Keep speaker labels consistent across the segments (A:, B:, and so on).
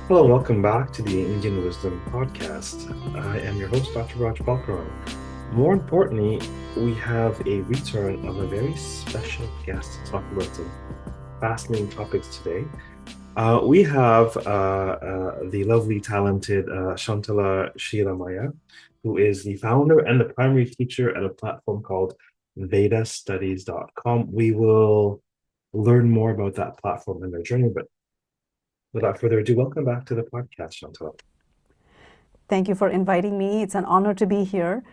A: Hello, welcome back to the Indian Wisdom Podcast. I am your host, Dr. Raj Balkaran. More importantly, we have a return of a very special guest to talk about some fascinating topics today. We have the lovely, talented Shantala Sriramaiah, who is the founder and the primary teacher at a platform called VedaStudies.com. We will learn more about that platform and their journey, but without further ado, welcome back to the podcast, Shantala.
B: Thank you for inviting me. It's an honor to be here.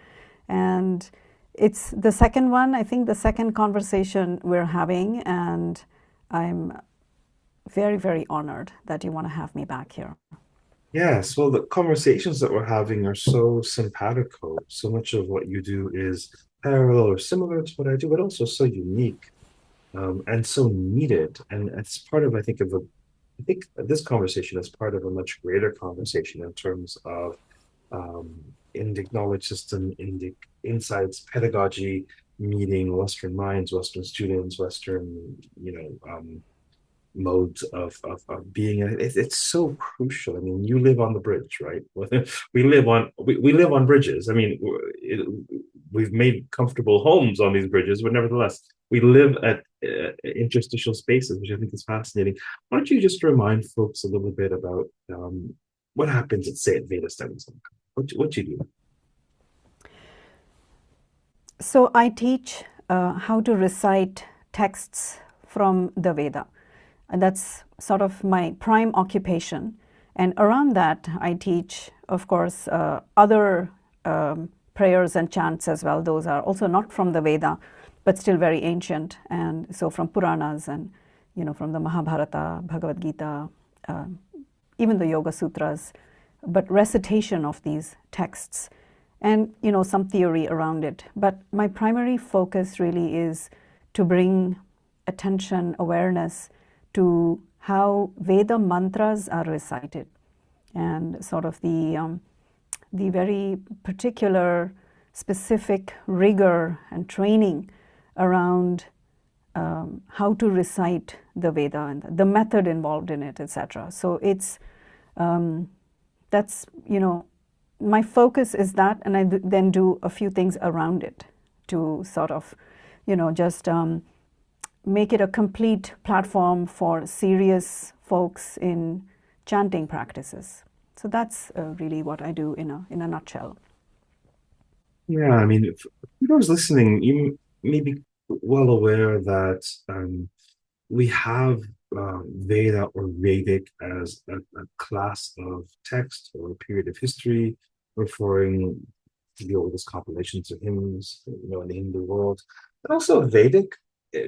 B: And it's the second one, I think the second conversation we're having. And I'm very, very honored that you want to have me back here.
A: Yes, well, the conversations that we're having are so simpatico. So much of what you do is parallel or similar to what I do, but also so unique and so needed. And it's part of, I think this conversation is part of a much greater conversation in terms of um, Indic knowledge system, Indic insights, pedagogy, meeting Western minds, Western students, Western, modes of being. It's so crucial. I mean, you live on the bridge, right? We live on bridges. I mean, we've made comfortable homes on these bridges, but nevertheless, we live at interstitial spaces, which I think is fascinating. Why don't you just remind folks a little bit about what happens at, say, at Veda Studies? What you do?
B: So I teach how to recite texts from the Veda. And that's sort of my prime occupation. And around that, I teach, of course, other prayers and chants as well. Those are also not from the Veda, but still very ancient. And so from Puranas and, from the Mahabharata, Bhagavad Gita, even the Yoga Sutras, but recitation of these texts and, some theory around it. But my primary focus really is to bring attention, awareness to how Veda mantras are recited and sort of the very particular, specific rigor and training around how to recite the Veda and the method involved in it, etc. So it's that's my focus is that, and I then do a few things around it to sort of just make it a complete platform for serious folks in chanting practices. So that's really what I do in a nutshell.
A: Yeah, I mean, for those listening, you may be well aware that we have Veda or Vedic as a class of text or a period of history referring to the oldest compilations of hymns, in the Hindu world, and also Vedic,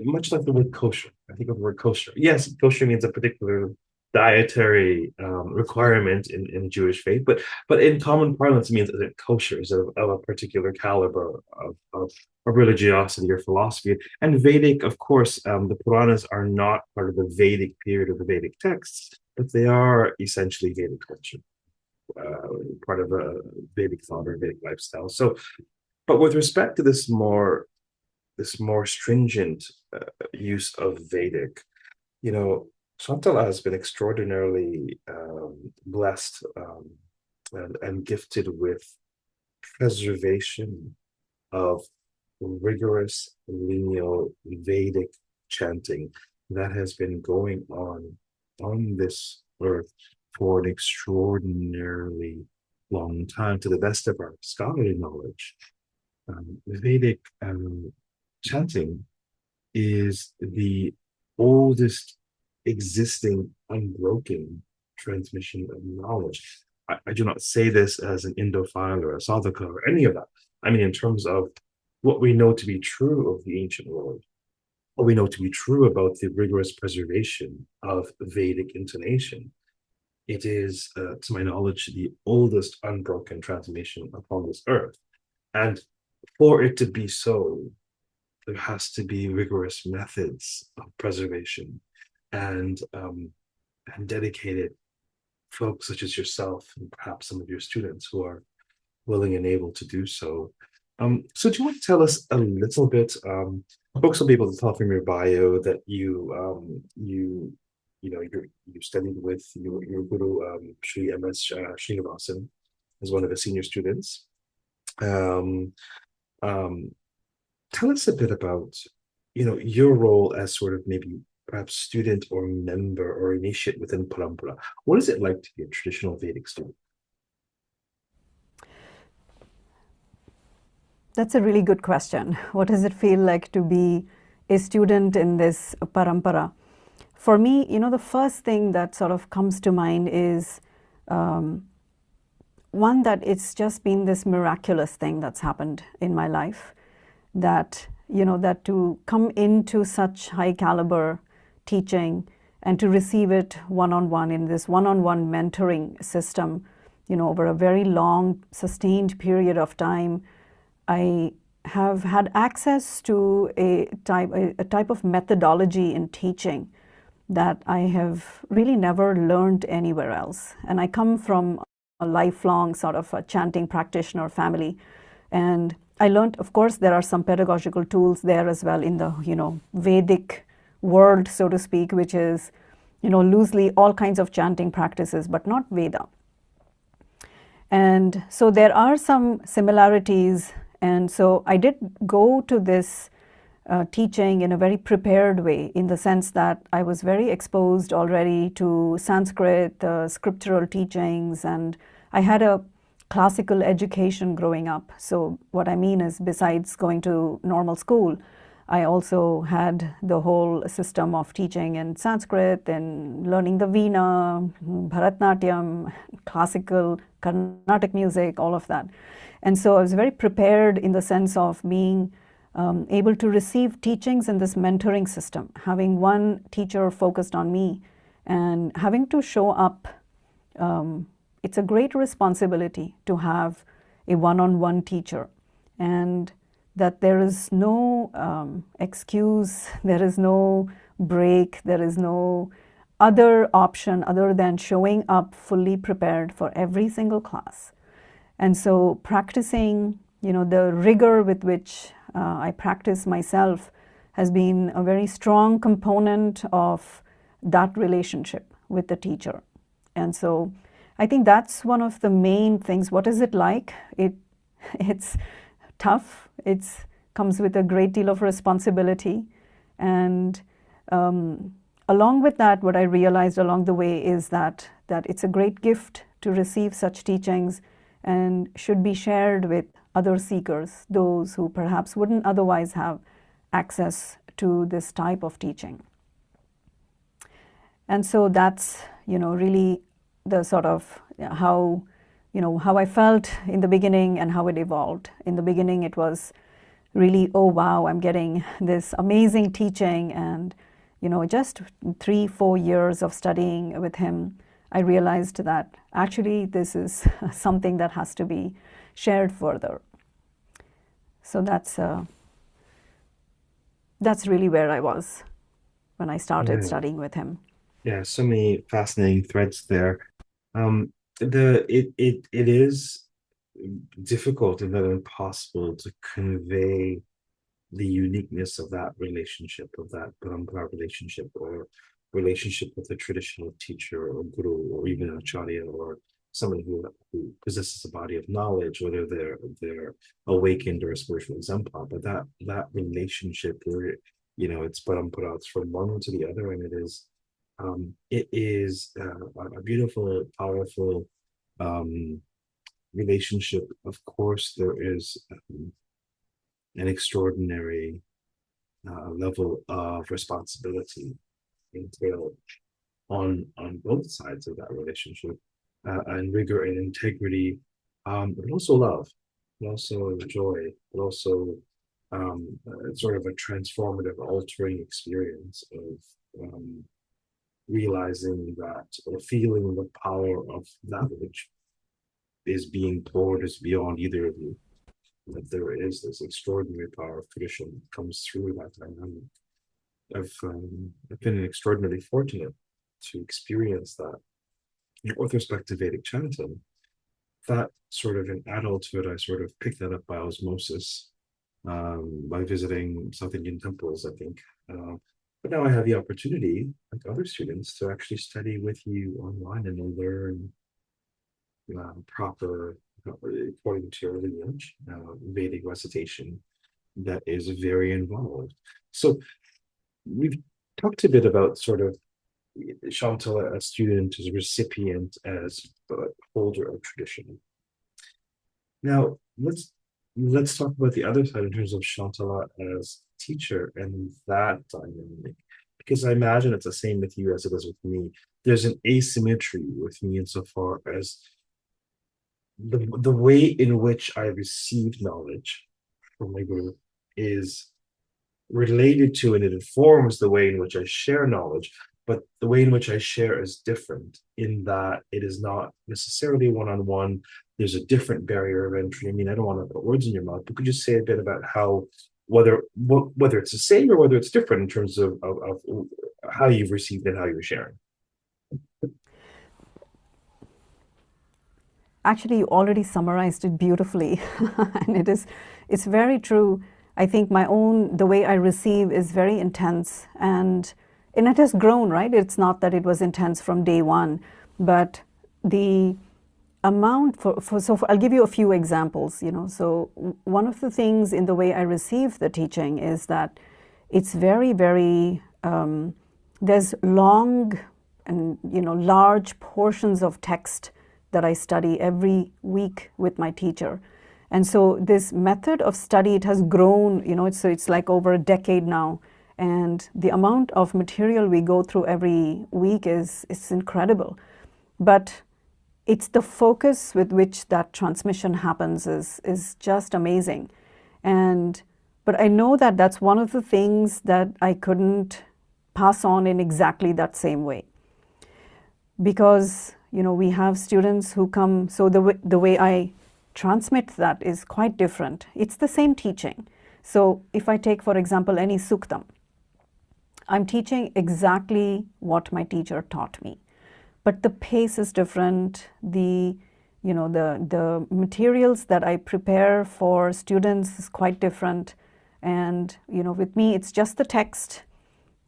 A: much like the word kosher. I think of the word kosher. Yes, kosher means a particular dietary requirement in Jewish faith, but in common parlance, it means that it kosher is of a particular caliber of religiosity or philosophy. And Vedic, of course, the Puranas are not part of the Vedic period of the Vedic texts, but they are essentially Vedic culture, part of a Vedic thought or Vedic lifestyle. So, but with respect to this more stringent use of Vedic, you know, Shantala has been extraordinarily blessed and gifted with preservation of rigorous lineal Vedic chanting that has been going on this earth for an extraordinarily long time, to the best of our scholarly knowledge. Vedic chanting is the oldest existing unbroken transmission of knowledge. I do not say this as an Indophile or a Sadhaka or any of that. I mean, in terms of what we know to be true of the ancient world, what we know to be true about the rigorous preservation of Vedic intonation. It is, to my knowledge, the oldest unbroken transmission upon this earth. And for it to be so, there has to be rigorous methods of preservation and dedicated folks such as yourself and perhaps some of your students who are willing and able to do so. So do you want to tell us a little bit? Folks will be able to tell from your bio that you you studied with your guru, Sri M.S. Sreenivasan, as one of the senior students. Um, um, Tell us a bit about, your role as sort of maybe perhaps student or member or initiate within Parampara. What is it like to be a traditional Vedic student?
B: That's a really good question. What does it feel like to be a student in this parampara? For me, the first thing that sort of comes to mind is one, that it's just been this miraculous thing that's happened in my life, that that to come into such high caliber teaching and to receive it one-on-one in this one-on-one mentoring system, over a very long sustained period of time. I have had access to a type of methodology in teaching that I have really never learned anywhere else. And I come from a lifelong sort of a chanting practitioner family. And I learned, of course, there are some pedagogical tools there as well in the, Vedic world, so to speak, which is, loosely all kinds of chanting practices, but not Veda. And so there are some similarities. And so I did go to this teaching in a very prepared way, in the sense that I was very exposed already to Sanskrit, scriptural teachings, and I had a classical education growing up. So what I mean is, besides going to normal school, I also had the whole system of teaching in Sanskrit and learning the Veena, Bharatnatyam, classical, Carnatic music, all of that. And so I was very prepared in the sense of being able to receive teachings in this mentoring system, having one teacher focused on me and having to show up. It's a great responsibility to have a one-on-one teacher, and that there is no excuse, there is no break, there is no other option other than showing up fully prepared for every single class. And so practicing, the rigor with which I practice myself has been a very strong component of that relationship with the teacher. And so I think that's one of the main things. What is it like? It's tough. It comes with a great deal of responsibility. And along with that, what I realized along the way is that it's a great gift to receive such teachings and should be shared with other seekers, those who perhaps wouldn't otherwise have access to this type of teaching. And so that's, really the sort of how I felt in the beginning and how it evolved. In the beginning, it was really, oh wow, I'm getting this amazing teaching. And, just 3-4 years of studying with him, I realized that actually this is something that has to be shared further. So that's really where I was when I started
A: Yeah,
B: studying with him.
A: yeah, so many fascinating threads there. It is difficult and not impossible to convey the uniqueness of that relationship, of that parampara relationship, or relationship with a traditional teacher or guru, or even an acharya, or someone who possesses a body of knowledge, whether they're awakened or a spiritual exemplar. But that relationship where it's parampara, it's from one to the other, and it is a beautiful, powerful relationship. Of course, there is an extraordinary level of responsibility entailed on both sides of that relationship, and rigor and integrity, but also love, but also joy, but also sort of a transformative, altering experience of realizing that, or feeling the power of that which is being poured is beyond either of you. That there is this extraordinary power of tradition that comes through that dynamic. I've been extraordinarily fortunate to experience that. With respect to Vedic chanting, that sort of in adulthood, I sort of picked that up by osmosis, by visiting South Indian temples, I think. But now I have the opportunity, like other students, to actually study with you online and learn proper, according to your lineage, Vedic recitation that is very involved. So we've talked a bit about sort of Shantala as student, as recipient, as holder of tradition. Now let's talk about the other side in terms of Shantala as teacher and that dynamic, because I imagine it's the same with you as it is with me. There's an asymmetry with me insofar as the way in which I receive knowledge from my guru is related to and it informs the way in which I share knowledge, but the way in which I share is different in that it is not necessarily one-on-one. There's a different barrier of entry. I mean, I don't want to put words in your mouth, but could you say a bit about how whether it's the same or whether it's different in terms of how you've received and how you're sharing?
B: Actually, you already summarized it beautifully, and it's very true. I think the way I receive is very intense, and it has grown, right? It's not that it was intense from day one, but the amount I'll give you a few examples, So one of the things in the way I receive the teaching is that it's very, very, there's long and, large portions of text that I study every week with my teacher. And so this method of study, it has grown, it's like over a decade now. And the amount of material we go through every week is incredible. But it's the focus with which that transmission happens is just amazing. But I know that that's one of the things that I couldn't pass on in exactly that same way. Because, we have students who come, so the way I transmit that is quite different. It's the same teaching. So if I take, for example, any suktam, I'm teaching exactly what my teacher taught me. But the pace is different. The materials that I prepare for students is quite different. And, with me, it's just the text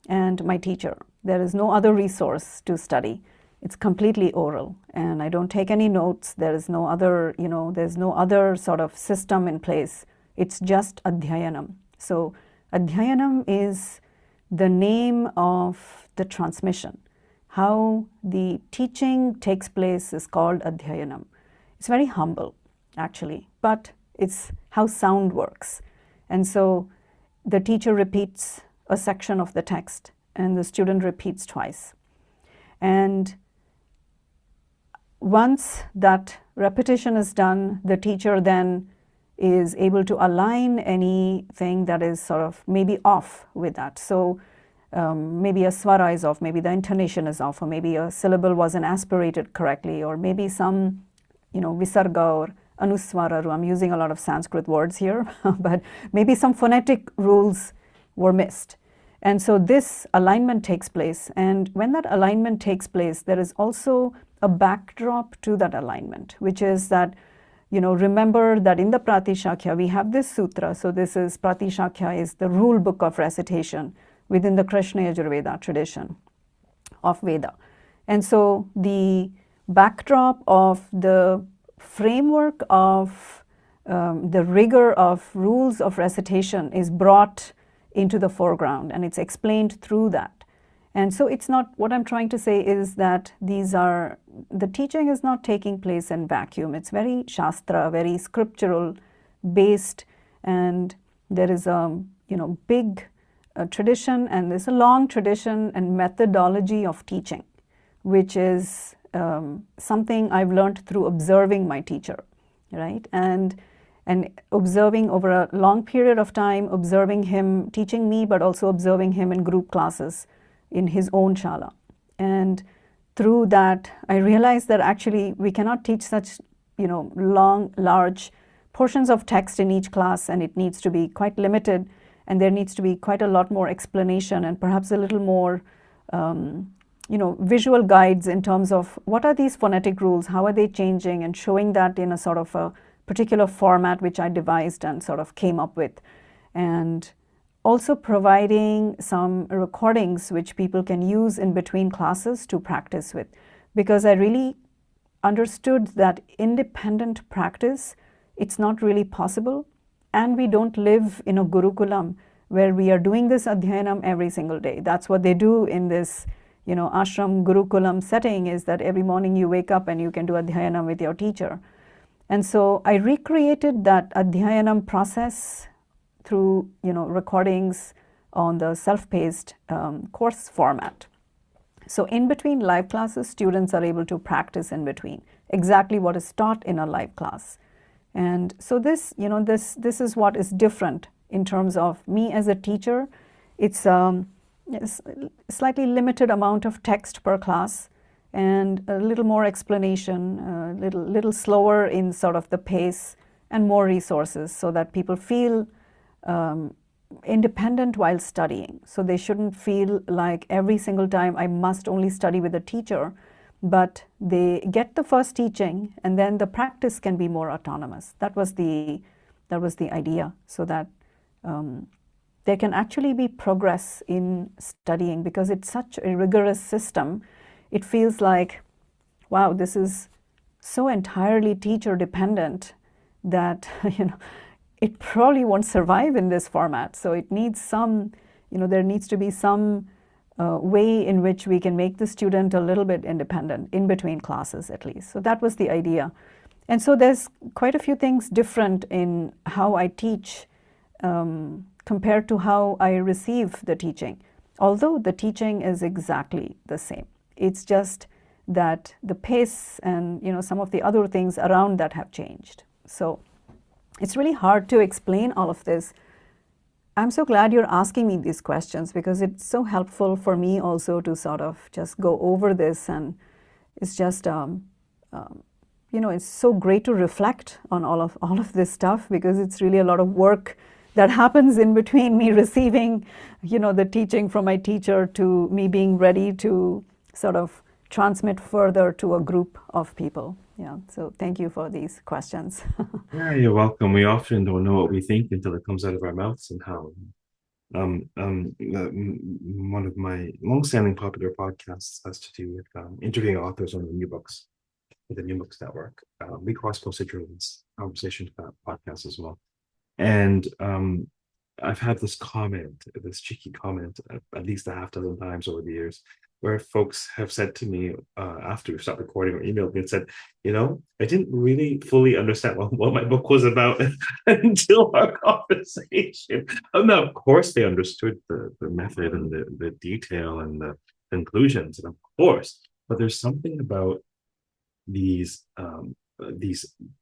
B: and my teacher. There is no other resource to study. It's completely oral, and I don't take any notes. There is no other, there's no other sort of system in place. It's just adhyayanam. So adhyayanam is the name of the transmission. How the teaching takes place is called adhyayanam. It's very humble, actually, but it's how sound works. And so the teacher repeats a section of the text, and the student repeats twice. And once that repetition is done, the teacher then is able to align anything that is sort of maybe off with that. So maybe a swara is off, maybe the intonation is off, or maybe a syllable wasn't aspirated correctly, or maybe some, visarga or anuswara. I'm using a lot of Sanskrit words here, but maybe some phonetic rules were missed. And so this alignment takes place. And when that alignment takes place, there is also a backdrop to that alignment, which is that, remember that in the Pratishakya, we have this sutra. So this is, Pratishakya is the rule book of recitation within the Krishna Yajurveda tradition of Veda. And so the backdrop of the framework of the rigor of rules of recitation is brought into the foreground, and it's explained through that. And so it's not, what I'm trying to say is that the teaching is not taking place in vacuum. It's very shastra, very scriptural based, and there is a big tradition, and there's a long tradition and methodology of teaching, which is something I've learned through observing my teacher, right? And observing over a long period of time, observing him teaching me, but also observing him in group classes in his own shala. And through that, I realized that actually we cannot teach such, long, large portions of text in each class, and it needs to be quite limited, and there needs to be quite a lot more explanation and perhaps a little more, visual guides in terms of what are these phonetic rules, how are they changing, and showing that in a sort of a particular format which I devised and sort of came up with. And also providing some recordings which people can use in between classes to practice with, because I really understood that independent practice, it's not really possible, and we don't live in a gurukulam where we are doing this adhyayanam every single day. That's what they do in this, ashram gurukulam setting, is that every morning you wake up and you can do adhyayanam with your teacher. And so I recreated that adhyayanam process through, recordings on the self-paced course format. So in between live classes, students are able to practice in between exactly what is taught in a live class. And so this is what is different in terms of me as a teacher. It's a slightly limited amount of text per class and a little more explanation, a little slower in sort of the pace, and more resources so that people feel independent while studying. So they shouldn't feel like every single time I must only study with a teacher, but they get the first teaching and then the practice can be more autonomous. That was the idea, so that there can actually be progress in studying, because it's such a rigorous system. It feels like, wow, this is so entirely teacher dependent that it probably won't survive in this format. So it needs some, there needs to be some way in which we can make the student a little bit independent in between classes at least. So that was the idea. And so there's quite a few things different in how I teach compared to how I receive the teaching, although the teaching is exactly the same. It's just that the pace and some of the other things around that have changed. So it's really hard to explain all of this. I'm so glad you're asking me these questions, because it's so helpful for me also to sort of just go over this, and it's just it's so great to reflect on all of this stuff, because it's really a lot of work that happens in between me receiving the teaching from my teacher to me being ready to sort of transmit further to a group of people. Yeah, so thank you for these questions.
A: Yeah, you're welcome. We often don't know what we think until it comes out of our mouths, and how. One of my long-standing popular podcasts has to do with interviewing authors on the new books, with the New Books Network. We cross-posted this conversation to that podcast as well. And I've had this cheeky comment, at least a half dozen times over the years, where folks have said to me after we stopped recording, or emailed me and said, I didn't really fully understand what my book was about until our conversation. Now, of course, they understood the method and the detail and the conclusions, and of course, but there's something about these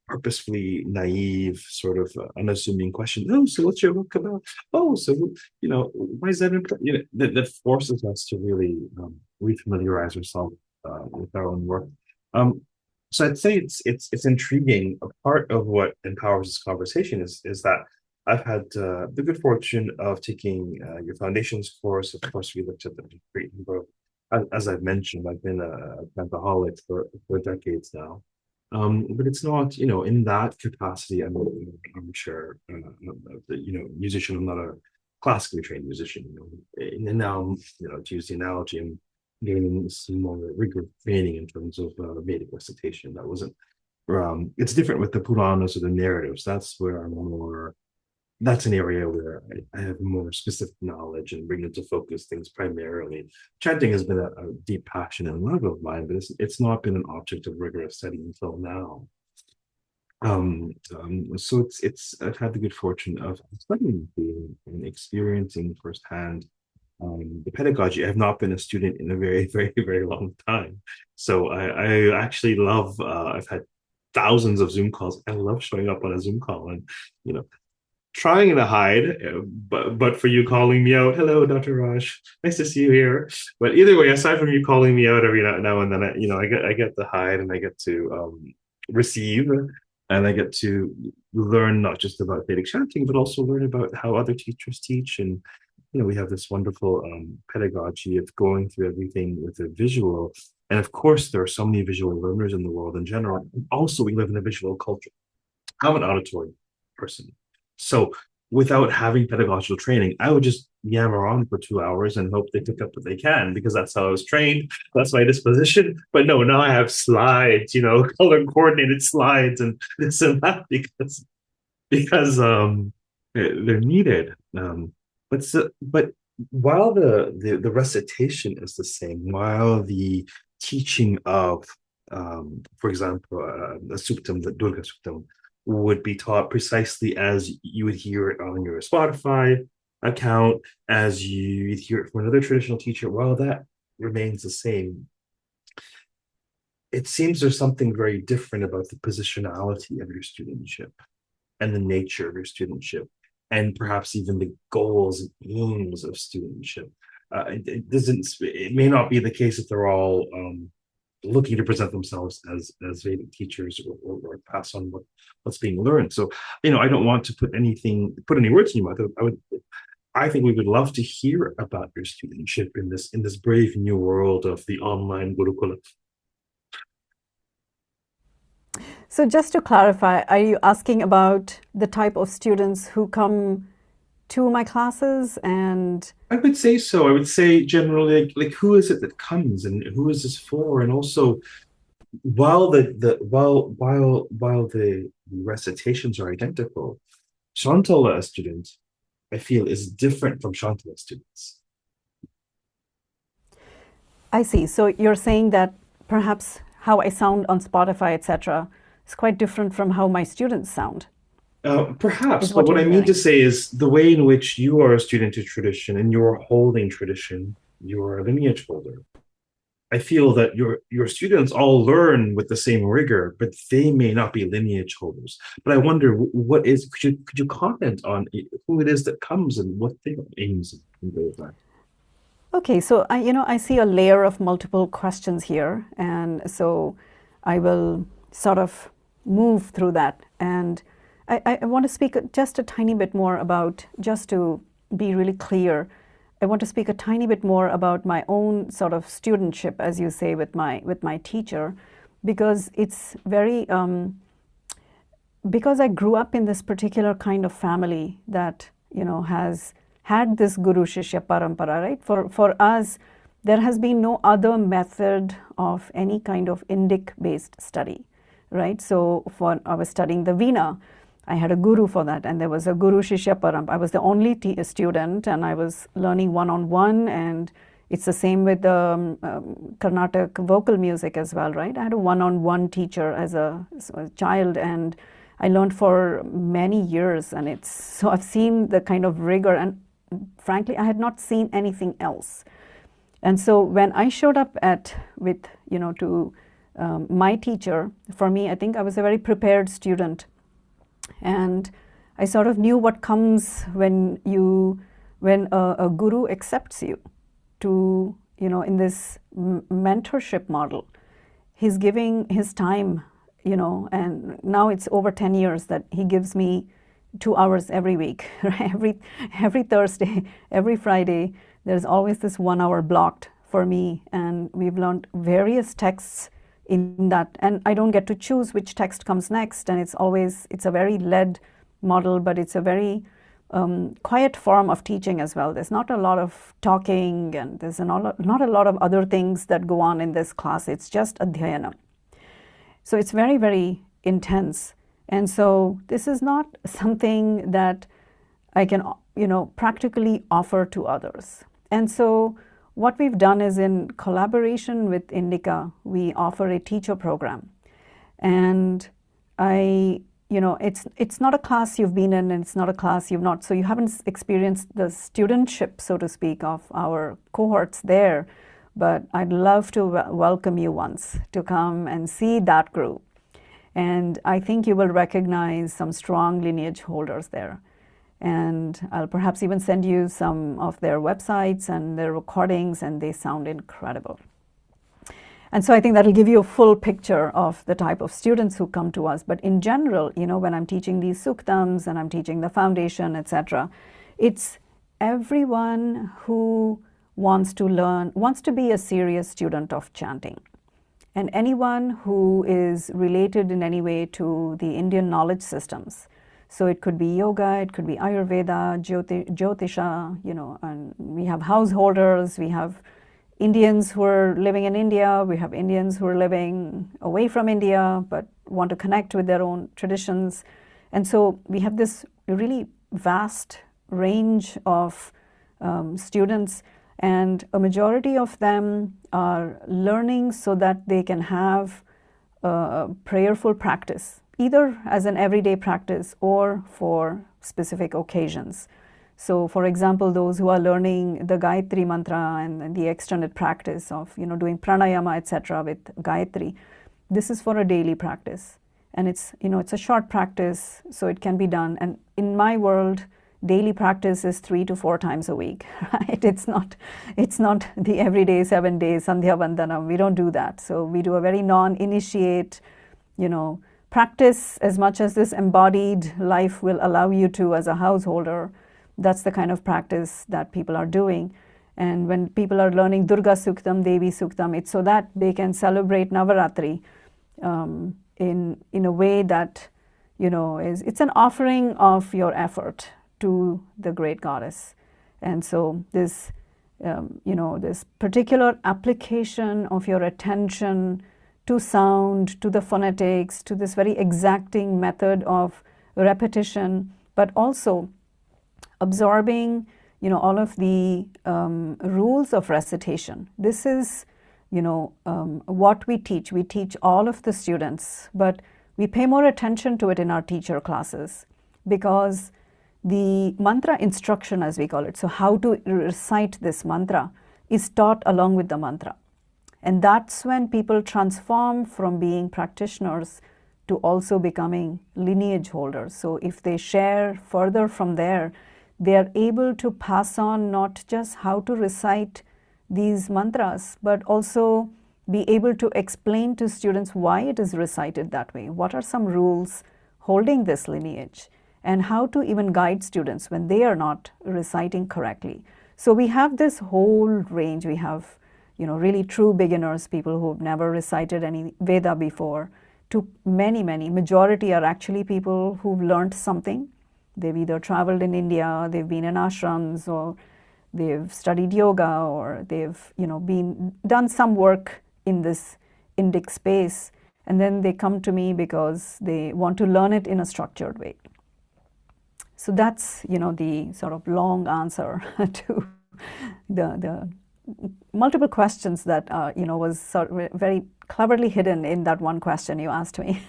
A: purposefully naive, sort of unassuming questions. Oh, so what's your book about? Oh, so why is that important? That forces us to really refamiliarize ourselves with our own work. So I'd say it's intriguing. A part of what empowers this conversation is that I've had the good fortune of taking your foundations course. Of course, we looked at the great number of, as I've mentioned, I've been a alcoholic for decades now. But it's not, in that capacity. I'm sure, musician. I'm not a classically trained musician. And now, to use the analogy, I'm gaining some more rigorous training in terms of Vedic recitation. That wasn't. It's different with the Puranas or the narratives. That's where I'm more. That's an area where I have more specific knowledge and bring into focus things primarily. Chanting has been a deep passion and love of mine, but it's not been an object of rigorous study until now. So I've had the good fortune of studying and experiencing firsthand the pedagogy. I have not been a student in a very, very, very long time. So I actually love, I've had thousands of Zoom calls. I love showing up on a Zoom call and, trying to hide, but for you calling me out, hello, Dr. Raj, nice to see you here. But either way, aside from you calling me out every now and then, I get to hide, and I get to receive, and I get to learn not just about Vedic chanting, but also learn about how other teachers teach. And we have this wonderful pedagogy of going through everything with a visual. And of course, there are so many visual learners in the world in general. Also, we live in a visual culture. I'm an auditory person. So, without having pedagogical training, I would just yammer on for 2 hours and hope they pick up what they can, because that's how I was trained. That's my disposition. But no, now I have slides, color coordinated slides and this and that, because they're needed. But while the recitation is the same, while the teaching of, for example, the suktam, the Durga suktam, would be taught precisely as you would hear it on your Spotify account, as you'd hear it from another traditional teacher, while that remains the same, it seems there's something very different about the positionality of your studentship and the nature of your studentship, and perhaps even the goals and aims of studentship. It may not be the case that they're all looking to present themselves as Vedic teachers, or pass on what's being learned. So, I don't want to put any words in your mouth. I think we would love to hear about your studentship in this brave new world of the online Gurukula.
B: So just to clarify, are you asking about the type of students who come to my classes? And
A: I would say so. I would say generally, like who is it that comes, and who is this for? And also, while the recitations are identical, Shantala students, I feel, is different from Shantala students.
B: I see. So you're saying that perhaps how I sound on Spotify, etc., is quite different from how my students sound.
A: Perhaps, but what I mean to say is the way in which you are a student of tradition and you're holding tradition, you're a lineage holder. I feel that your students all learn with the same rigor, but they may not be lineage holders. But I wonder, could you comment on who it is that comes and what their aims and goals are?
B: Okay, so I see a layer of multiple questions here, and so I will sort of move through that. And I want to speak just a tiny bit more about, just to be really clear, I want to speak a tiny bit more about my own sort of studentship, as you say, with my teacher, because it's very, because I grew up in this particular kind of family that, has had this Guru Shishya Parampara, right? For us, there has been no other method of any kind of Indic-based study, right? So I was studying the Veena, I had a guru for that, and there was a Guru Shishya Parampara. I was the only student, and I was learning one-on-one, and it's the same with the Carnatic vocal music as well, right? I had a one-on-one teacher as a child, and I learned for many years, and so I've seen the kind of rigor, and frankly, I had not seen anything else. And so when I showed up to my teacher, for me, I think I was a very prepared student. And I sort of knew what comes when a guru accepts you to, in this mentorship model. He's giving his time, and now it's over 10 years that he gives me 2 hours every week, right? Every Thursday, every Friday, there's always this 1 hour blocked for me, and we've learned various texts in that, and I don't get to choose which text comes next, and it's a very led model, but it's a very quiet form of teaching as well. There's not a lot of talking, and there's not a lot of other things that go on in this class. It's just adhyayana. So it's very, very intense. And so this is not something that I can, practically offer to others. And so what we've done is, in collaboration with INDICA, we offer a teacher program. And it's not a class you've been in, and it's not a class you've not, so you haven't experienced the studentship, so to speak, of our cohorts there. But I'd love to welcome you once to come and see that group. And I think you will recognize some strong lineage holders there. And I'll perhaps even send you some of their websites and their recordings, and they sound incredible. And so I think that'll give you a full picture of the type of students who come to us. But in general, when I'm teaching these suktams and I'm teaching the foundation, etc., it's everyone who wants to be a serious student of chanting. And anyone who is related in any way to the Indian knowledge systems. So it could be yoga, it could be Ayurveda, Jyotisha, and we have householders, we have Indians who are living in India, we have Indians who are living away from India but want to connect with their own traditions. And so we have this really vast range of students, and a majority of them are learning so that they can have prayerful practice, either as an everyday practice or for specific occasions. So, for example, those who are learning the Gayatri mantra and the extended practice of doing pranayama, etc., with Gayatri, this is for a daily practice, and it's a short practice, so it can be done. And in my world, daily practice is 3 to 4 times a week, right? It's not the everyday 7 days Sandhya Vandana. We don't do that. So we do a very non-initiate, practice as much as this embodied life will allow you to as a householder. That's the kind of practice that people are doing. And when people are learning Durga Suktam, Devi Suktam, it's so that they can celebrate Navaratri in a way that it's an offering of your effort to the great goddess. And so this this particular application of your attention to sound, to the phonetics, to this very exacting method of repetition, but also absorbing all of the rules of recitation. This is what we teach. We teach all of the students, but we pay more attention to it in our teacher classes, because the mantra instruction, as we call it, so how to recite this mantra, is taught along with the mantra. And that's when people transform from being practitioners to also becoming lineage holders. So if they share further from there, they are able to pass on not just how to recite these mantras, but also be able to explain to students why it is recited that way, what are some rules holding this lineage, and how to even guide students when they are not reciting correctly. So we have this whole range. We have really true beginners, people who've never recited any Veda before, to many, majority are actually people who've learned something. They've either traveled in India, they've been in ashrams, or they've studied yoga, or they've done some work in this Indic space, and then they come to me because they want to learn it in a structured way. So that's the sort of long answer to the multiple questions that was sort of very cleverly hidden in that one question you asked me.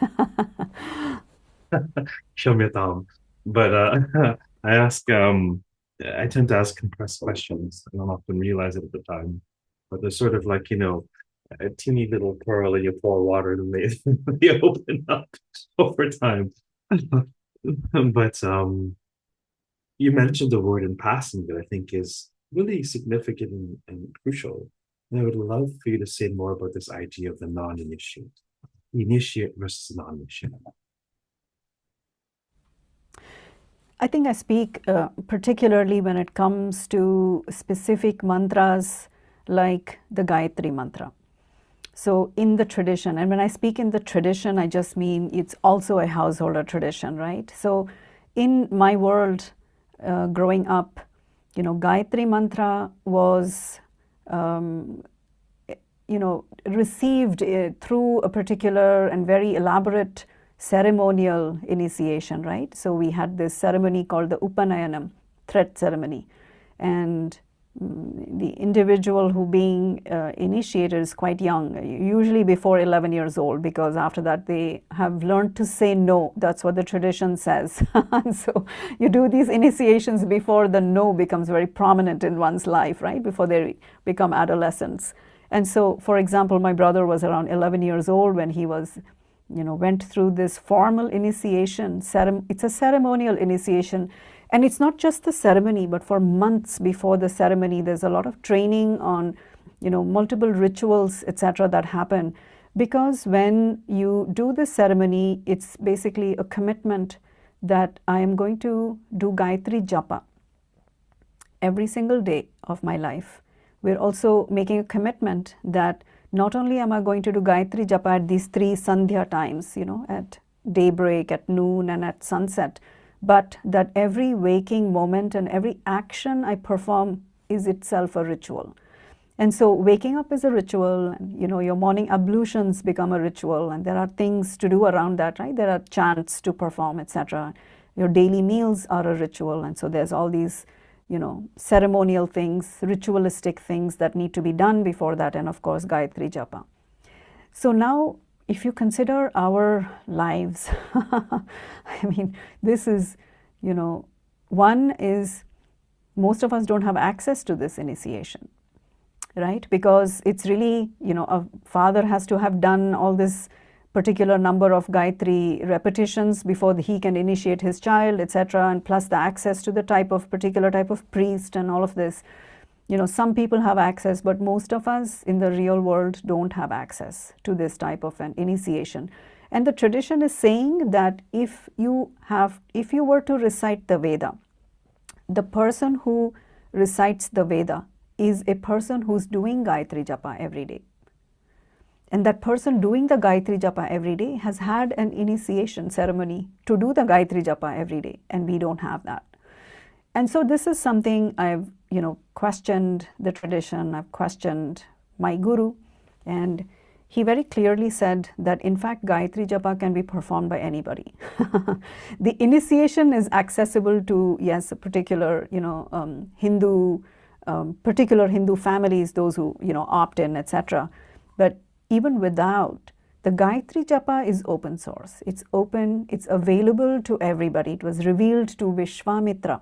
A: Shamyatam. But I tend to ask compressed questions. I don't often realize it at the time, but they're sort of like, a teeny little pearl and you pour water and they open up over time. But you mentioned the word in passing that I think is really significant and crucial. And I would love for you to say more about this idea of the non-initiate, initiate versus non-initiate.
B: I think I speak particularly when it comes to specific mantras like the Gayatri mantra. So in the tradition, and when I speak in the tradition, I just mean it's also a householder tradition, right? So in my world, growing up, Gayatri mantra was, received through a particular and very elaborate ceremonial initiation, right? So we had this ceremony called the Upanayanam, thread ceremony. And the individual who being initiated is quite young, usually before 11 years old, because after that they have learned to say no. That's what the tradition says. So you do these initiations before the no becomes very prominent in one's life, right? Before they become adolescents. And so, for example, my brother was around 11 years old when he was, went through this formal initiation. It's a ceremonial initiation. And it's not just the ceremony, but for months before the ceremony, there's a lot of training on, multiple rituals, etc., that happen. Because when you do the ceremony, it's basically a commitment that I am going to do Gayatri Japa every single day of my life. We're also making a commitment that not only am I going to do Gayatri Japa at these 3 Sandhya times, at daybreak, at noon, and at sunset, but that every waking moment and every action I perform is itself a ritual. And so waking up is a ritual, and your morning ablutions become a ritual, and there are things to do around that, right? There are chants to perform, etc. Your daily meals are a ritual, and so there's all these ceremonial things, ritualistic things that need to be done before that, and of course Gayatri Japa. So now if you consider our lives, I mean, this is, one is most of us don't have access to this initiation, right? Because it's really, a father has to have done all this particular number of Gayatri repetitions before he can initiate his child, etc. And plus the access to the particular type of priest and all of this. Some people have access, but most of us in the real world don't have access to this type of an initiation. And the tradition is saying that if you were to recite the Veda, the person who recites the Veda is a person who's doing Gayatri Japa every day. And that person doing the Gayatri Japa every day has had an initiation ceremony to do the Gayatri Japa every day, and we don't have that. And so this is something I've, questioned the tradition, I've questioned my guru, and he very clearly said that in fact Gayatri Japa can be performed by anybody. The initiation is accessible to, yes, a particular, particular Hindu families, those who, opt in, etc. But even without, the Gayatri Japa is open source. It's open, it's available to everybody. It was revealed to Vishwamitra,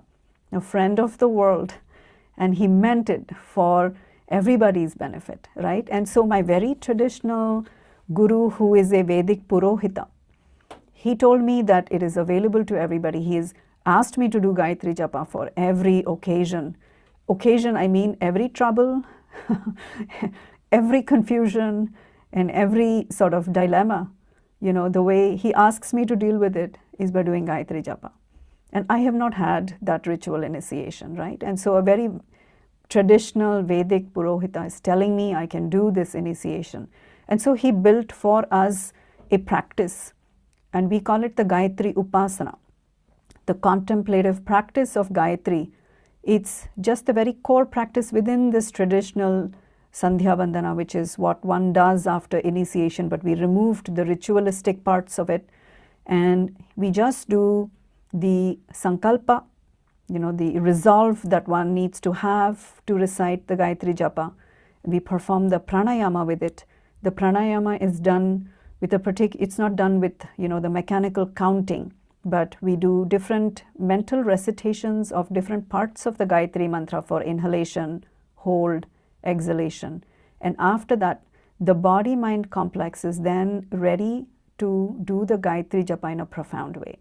B: a friend of the world, and he meant it for everybody's benefit, right? And so my very traditional guru, who is a Vedic Purohita, he told me that it is available to everybody. He has asked me to do Gayatri Japa for every occasion. Occasion, I mean every trouble, every confusion, and every sort of dilemma. The way he asks me to deal with it is by doing Gayatri Japa. And I have not had that ritual initiation, right? And so a very traditional Vedic Purohita is telling me I can do this initiation. And so he built for us a practice, and we call it the Gayatri Upasana, the contemplative practice of Gayatri. It's just the very core practice within this traditional Sandhya Vandana, which is what one does after initiation, but we removed the ritualistic parts of it, and we just do the sankalpa, the resolve that one needs to have to recite the Gayatri Japa. We perform the pranayama with it. The pranayama is done with it's not done with, the mechanical counting, but we do different mental recitations of different parts of the Gayatri mantra for inhalation, hold, exhalation. And after that, the body-mind complex is then ready to do the Gayatri Japa in a profound way.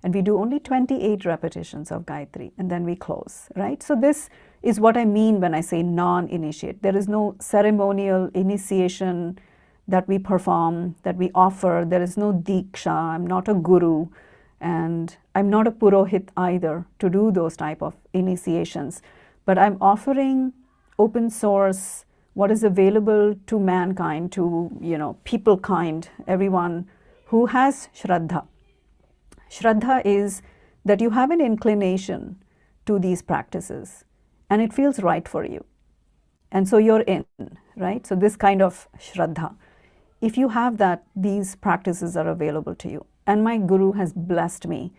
B: And we do only 28 repetitions of Gayatri, and then we close, right? So this is what I mean when I say non-initiate. There is no ceremonial initiation that we perform, that we offer. There is no Diksha. I'm not a guru, and I'm not a Purohit either to do those type of initiations. But I'm offering open source, what is available to mankind, to, people kind, everyone who has Shraddha. Shraddha is that you have an inclination to these practices and it feels right for you. And so you're in, right? So this kind of Shraddha. If you have that, these practices are available to you. And my guru has blessed me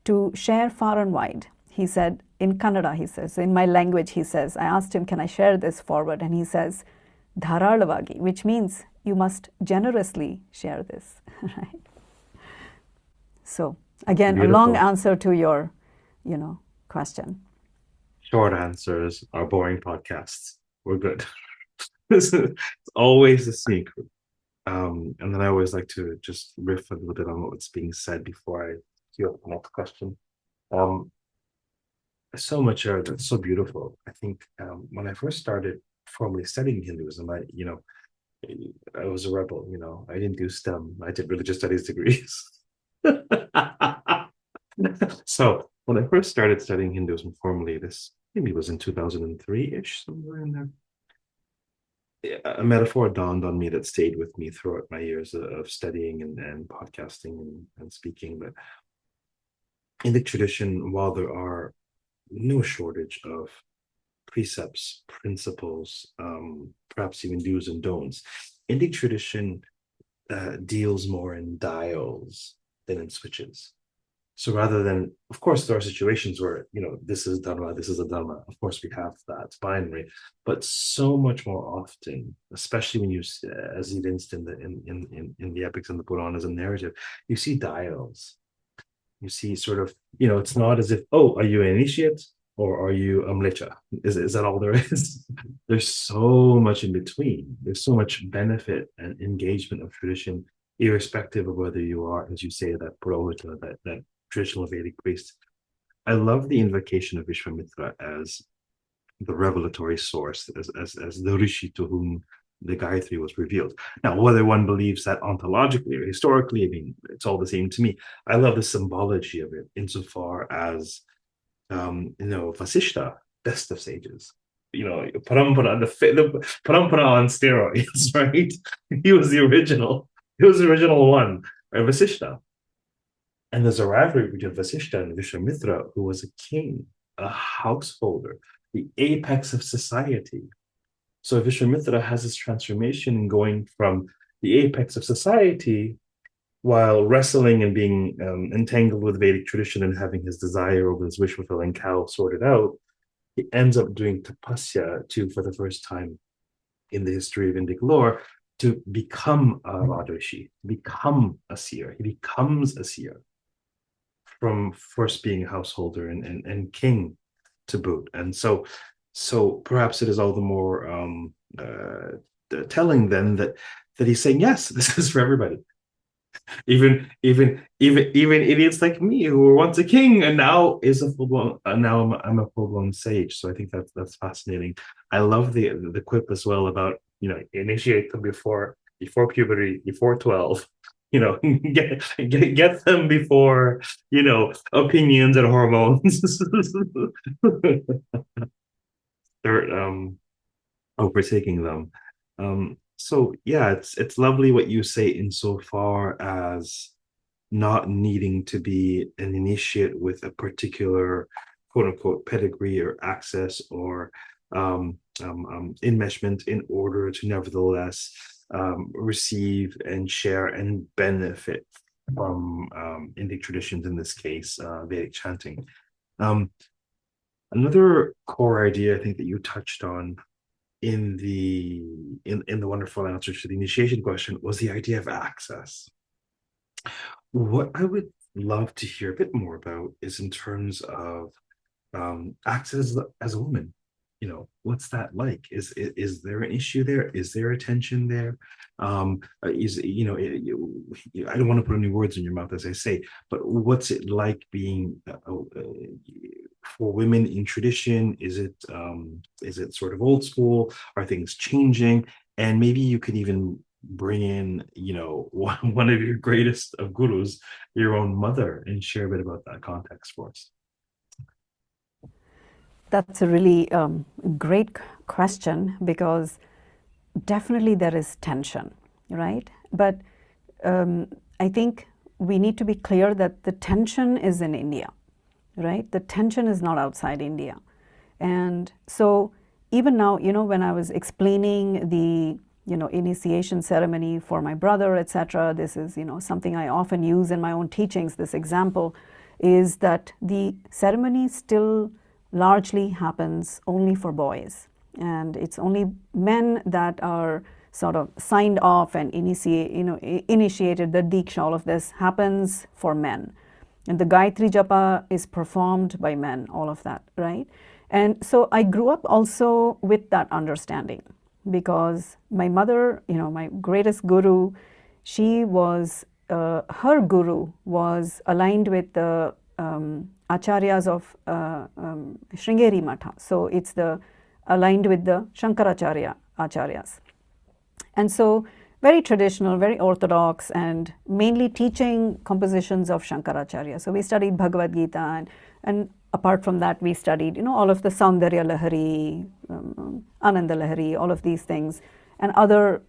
B: to share far and wide. He said, in Kannada, he says, in my language, he says, I asked him, can I share this forward? And he says, dharalavagi, which means you must generously share this, right? So, again,
A: Beautiful.
B: a long answer to your, question.
A: Short answers are boring podcasts. We're good. It's always a secret. And then I always like to just riff a little bit on what's being said before I queue up the next question. So much that's so beautiful. I think when I first started formally studying Hinduism, I was a rebel. I didn't do STEM. I did religious studies degrees. So when I first started studying Hinduism formally, this maybe was in 2003-ish, somewhere in there. A metaphor dawned on me that stayed with me throughout my years of studying and podcasting and speaking. But Indic tradition, while there are no shortage of precepts, principles, perhaps even do's and don'ts, Indic tradition deals more in dials than in switches. So rather than, of course, there are situations where, this is dharma, this is a dharma. Of course, we have that binary, but so much more often, especially when you, as evinced in the epics and the Puranas and narrative, you see dials. You see sort of, it's not as if, oh, are you an initiate or are you a mlecha? Is that all there is? There's so much in between. There's so much benefit and engagement of tradition, irrespective of whether you are, as you say, that Purohita, that traditional Vedic priest. I love the invocation of Vishwamitra as the revelatory source, as the rishi to whom the Gayatri was revealed. Now, whether one believes that ontologically or historically, I mean, it's all the same to me. I love the symbology of it insofar as, Vasishta, best of sages. Parampara, the Parampara on steroids, right? He was the original. He was the original one, right? Vasishta. And there's a rivalry between Vasishta and Vishwamitra, who was a king, a householder, the apex of society. So Vishwamitra has this transformation in going from the apex of society while wrestling and being entangled with Vedic tradition and having his desire over his wish-fulfilling cow sorted out. He ends up doing tapasya to, for the first time in the history of Indic lore, to become a Rajrishi, become a seer. He becomes a seer from first being a householder and king to boot. And so perhaps it is all the more telling then that he's saying, yes, this is for everybody. Even idiots like me who were once a king and now is a full-blown now I'm a full-blown sage. So I think that's fascinating. I love the quip as well about initiate them before puberty, before 12. Get them before opinions and hormones start overtaking them. So yeah, it's lovely what you say insofar as not needing to be an initiate with a particular quote unquote pedigree or access or enmeshment in order to nevertheless receive and share and benefit from Indic traditions, in this case, Vedic chanting. Another core idea I think that you touched on in the wonderful answer to the initiation question was the idea of access. What I would love to hear a bit more about is in terms of access as a woman. What's that like? Is there an issue there? Is there a tension there? I don't want to put any words in your mouth as I say, but what's it like being for women in tradition? Is it sort of old school? Are things changing? And maybe you could even bring in, one of your greatest of gurus, your own mother, and share a bit about that context for us.
B: That's a really great question, because definitely there is tension, right? But I think we need to be clear that the tension is in India, right? The tension is not outside India. And so even now, when I was explaining the initiation ceremony for my brother, etc., this is something I often use in my own teachings. This example is that the ceremony still largely happens only for boys, and it's only men that are sort of signed off and initiated. The Diksha, all of this happens for men, and the Gayatri Japa is performed by men, all of that, right? And so I grew up also with that understanding, because my mother, my greatest guru, she was her guru was aligned with the acharyas of Sringeri Matha. So it's aligned with the Shankaracharya acharyas. And so very traditional, very orthodox, and mainly teaching compositions of Shankaracharya. So we studied Bhagavad Gita, and apart from that we studied, all of the Saundarya Lahari, Ananda Lahari, all of these things, and other,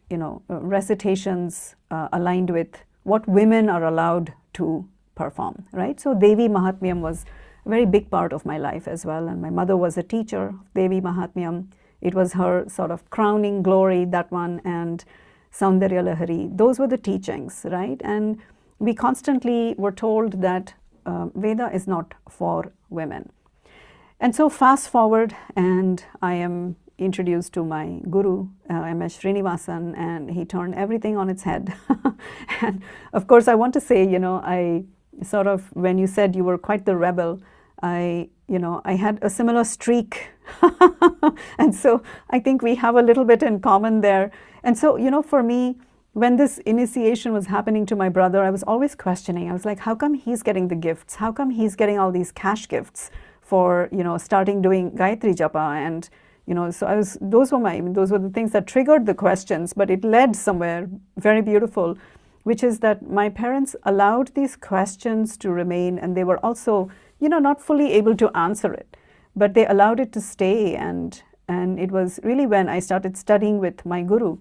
B: recitations aligned with what women are allowed to perform, right? So Devi Mahatmyam was a very big part of my life as well. And my mother was a teacher of Devi Mahatmyam. It was her sort of crowning glory, that one, and Saundarya Lahari. Those were the teachings, right? And we constantly were told that Veda is not for women. And so fast forward, and I am introduced to my guru, M.S. Sreenivasan, and he turned everything on its head. And of course, I want to say, I sort of, when you said you were quite the rebel, I had a similar streak. And so I think we have a little bit in common there. And so, for me, when this initiation was happening to my brother, I was always questioning. I was like, how come he's getting the gifts? How come he's getting all these cash gifts for, starting doing Gayatri Japa? And, so those were the things that triggered the questions, but it led somewhere very beautiful, which is that my parents allowed these questions to remain, and they were also, not fully able to answer it, but they allowed it to stay. And it was really when I started studying with my guru.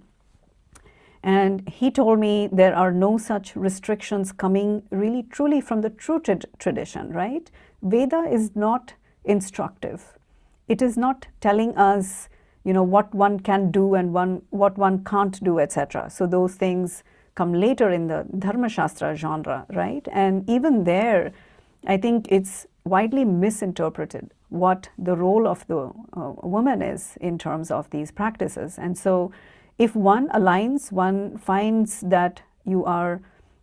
B: And he told me there are no such restrictions coming really truly from the true tradition, right? Veda is not instructive. It is not telling us, what one can do and what one can't do, etc. So those things come later in the Dharma Shastra genre, right? And even there, I think it's widely misinterpreted what the role of the woman is in terms of these practices. And so if one aligns, one finds that you are,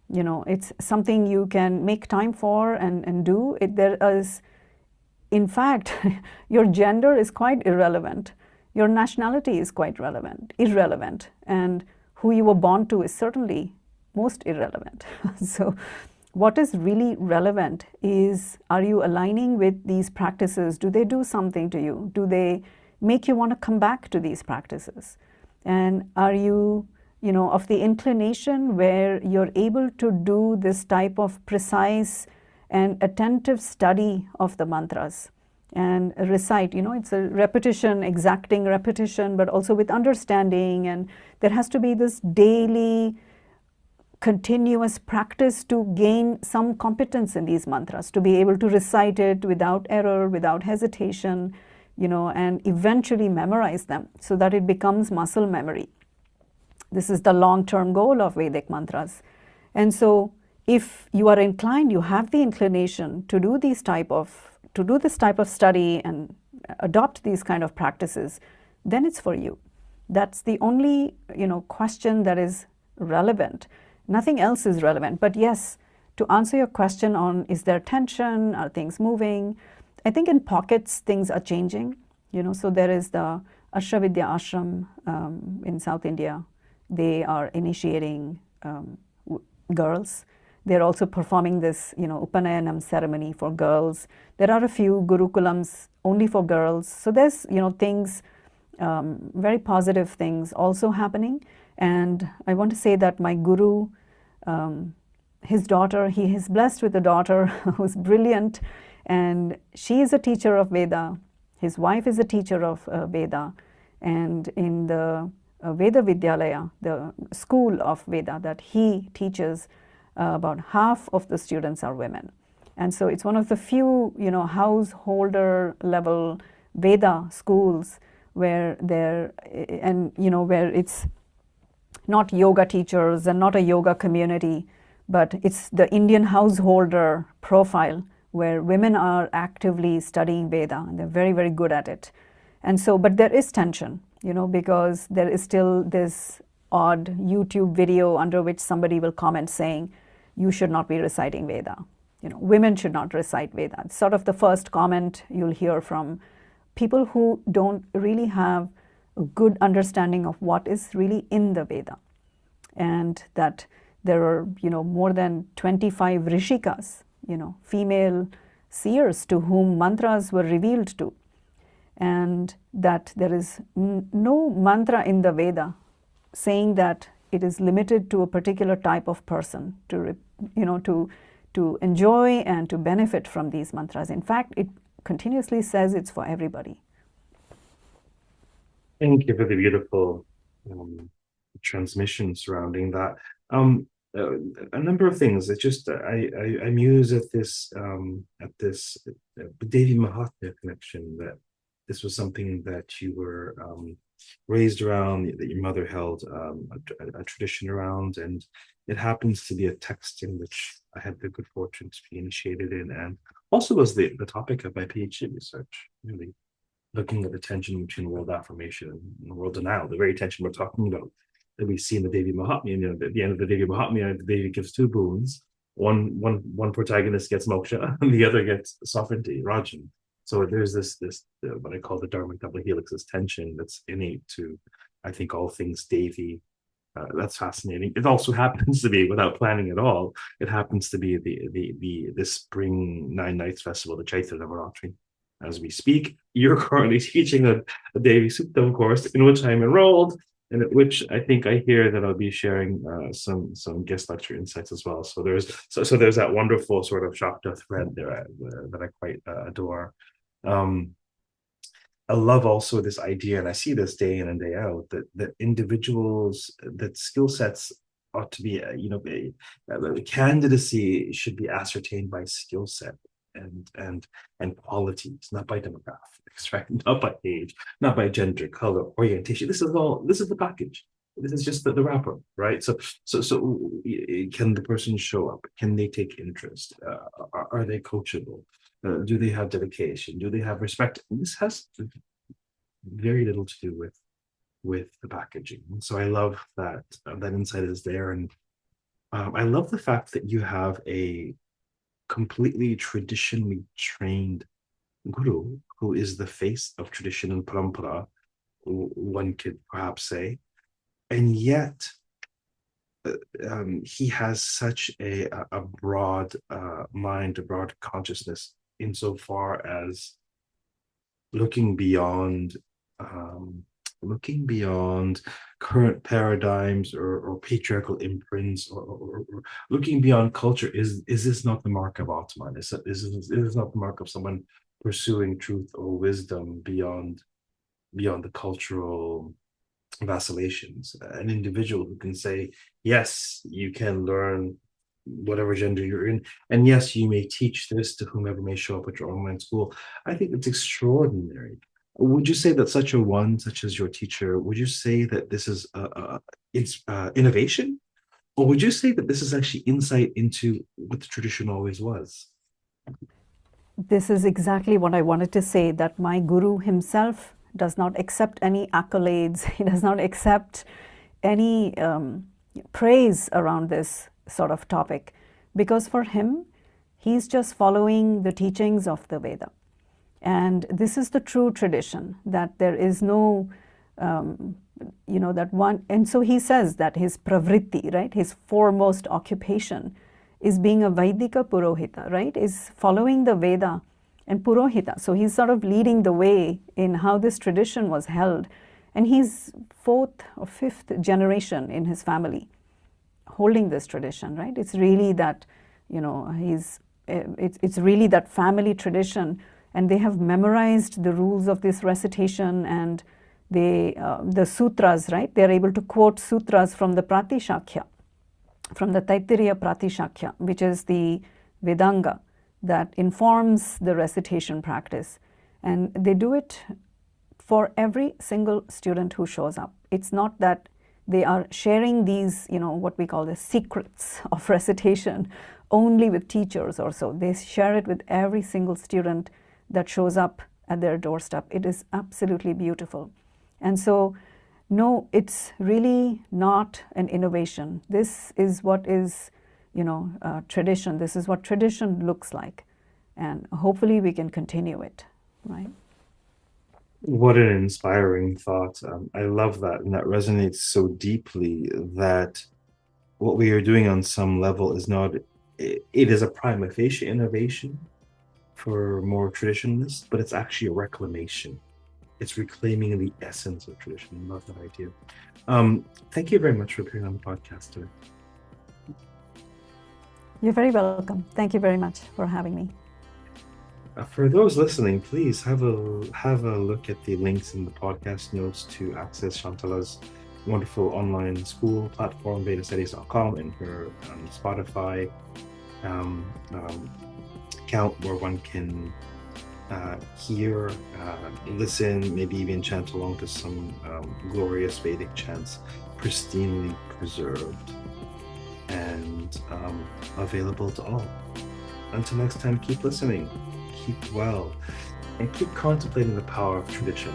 B: it's something you can make time for and do, there is, in fact, your gender is quite irrelevant. Your nationality is quite irrelevant. And who you were born to is certainly most irrelevant. So what is really relevant is, are you aligning with these practices? Do they do something to you? Do they make you want to come back to these practices? And are you, of the inclination where you're able to do this type of precise and attentive study of the mantras and recite, it's a repetition, exacting repetition, but also with understanding. And there has to be this daily, continuous practice to gain some competence in these mantras, to be able to recite it without error, without hesitation, and eventually memorize them so that it becomes muscle memory. This is the long-term goal of Vedic mantras. And so if you are inclined, you have the inclination to do this type of study and adopt these kind of practices, then it's for you. That's the only, question that is relevant. Nothing else is relevant. But yes, to answer your question on, is there tension? Are things moving? I think in pockets, things are changing. So there is the Ashravidya Ashram in South India. They are initiating girls. They're also performing this, Upanayanam ceremony for girls. There are a few Gurukulams only for girls. So there's, things, very positive things also happening. And I want to say that my guru, his daughter, he is blessed with a daughter who's brilliant, and she is a teacher of Veda. His wife is a teacher of Veda. And in the Veda Vidyalaya, the school of Veda that he teaches, about half of the students are women. And so it's one of the few, householder level Veda schools where where it's not yoga teachers and not a yoga community, but it's the Indian householder profile where women are actively studying Veda, and they're very, very good at it. And so, but there is tension, because there is still this odd YouTube video under which somebody will comment saying, you should not be reciting Veda. Women should not recite Veda. It's sort of the first comment you'll hear from people who don't really have a good understanding of what is really in the Veda. And that there are, more than 25 rishikas, female seers to whom mantras were revealed to. And that there is no mantra in the Veda saying that it is limited to a particular type of person to enjoy and to benefit from these mantras. In fact, it continuously says it's for everybody.
A: Thank you for the beautiful transmission surrounding that. a number of things. It's just I muse at this Devi Mahatmya connection, that this was something that you were raised around, that your mother held a tradition around, and it happens to be a text in which I had the good fortune to be initiated in, and also was the topic of my PhD research, really looking at the tension between world affirmation and world denial, the very tension we're talking about that we see in the Devi Mahatmya. At the end of the Devi Mahatmya, the Devi gives two boons. One protagonist gets moksha, and the other gets sovereignty, Rajan. So there's this what I call the Dharma double helix, this tension that's innate to, I think, all things Devi. That's fascinating. It also happens to be, without planning at all, it happens to be the spring 9 nights festival, the Chaitra Navaratri. As we speak, you're currently teaching a Devi Suktam course in which I'm enrolled, and at which I think I hear that I'll be sharing some guest lecture insights as well. So there's that wonderful sort of Shakta thread there that I quite adore. I love also this idea, and I see this day in and day out, that individuals, that skill sets ought to be, candidacy should be ascertained by skill set and qualities, not by demographics, right? Not by age, not by gender, color, orientation. This is the package. This is just the wrapper, right? So can the person show up? Can they take interest? Are they coachable? Do they have dedication? Do they have respect? And this has very little to do with the packaging. And so I love that insight is there, and I love the fact that you have a completely traditionally trained guru who is the face of tradition and parampara, one could perhaps say, and yet he has such a broad mind, a broad consciousness, insofar as looking beyond current paradigms or patriarchal imprints, or looking beyond culture. Is this not the mark of Atman? Is this not the mark of someone pursuing truth or wisdom beyond the cultural vacillations? An individual who can say, yes, you can learn whatever gender you're in, and yes, you may teach this to whomever may show up at your online school. I think it's extraordinary. Would you say that such as your teacher, would you say that this is innovation, or would you say that this is actually insight into what the tradition always was?
B: This is exactly what I wanted to say, that my guru himself does not accept any accolades. He does not accept any praise around this sort of topic, because for him, he's just following the teachings of the Veda. And this is the true tradition, that there is no, that one. And so he says that his pravritti, right, his foremost occupation is being a Vaidika Purohita, right, is following the Veda and Purohita. So he's sort of leading the way in how this tradition was held. And he's 4th or 5th generation in his family holding this tradition, right? It's really that, it's really that family tradition. And they have memorized the rules of this recitation, and the sutras, right? They're able to quote sutras from the Pratishakya, from the Taittiriya Pratishakya, which is the vedāṅga that informs the recitation practice. And they do it for every single student who shows up. It's not that they are sharing these, what we call the secrets of recitation only with teachers or so. They share it with every single student that shows up at their doorstep. It is absolutely beautiful. And so, no, it's really not an innovation. This is what is, tradition. This is what tradition looks like. And hopefully we can continue it, right?
A: What an inspiring thought. I love that. And that resonates so deeply, that what we are doing on some level is not, it is a prima facie innovation for more traditionalists, but it's actually a reclamation. It's reclaiming the essence of tradition. I love that idea. Thank you very much for appearing on the podcast today.
B: You're very welcome. Thank you very much for having me.
A: For those listening, please have a look at the links in the podcast notes to access Shantala's wonderful online school platform, vedastudies.com, and her Spotify account where one can hear, listen, maybe even chant along to some glorious Vedic chants, pristinely preserved and available to all. Until next time, keep listening, keep well, and keep contemplating the power of tradition.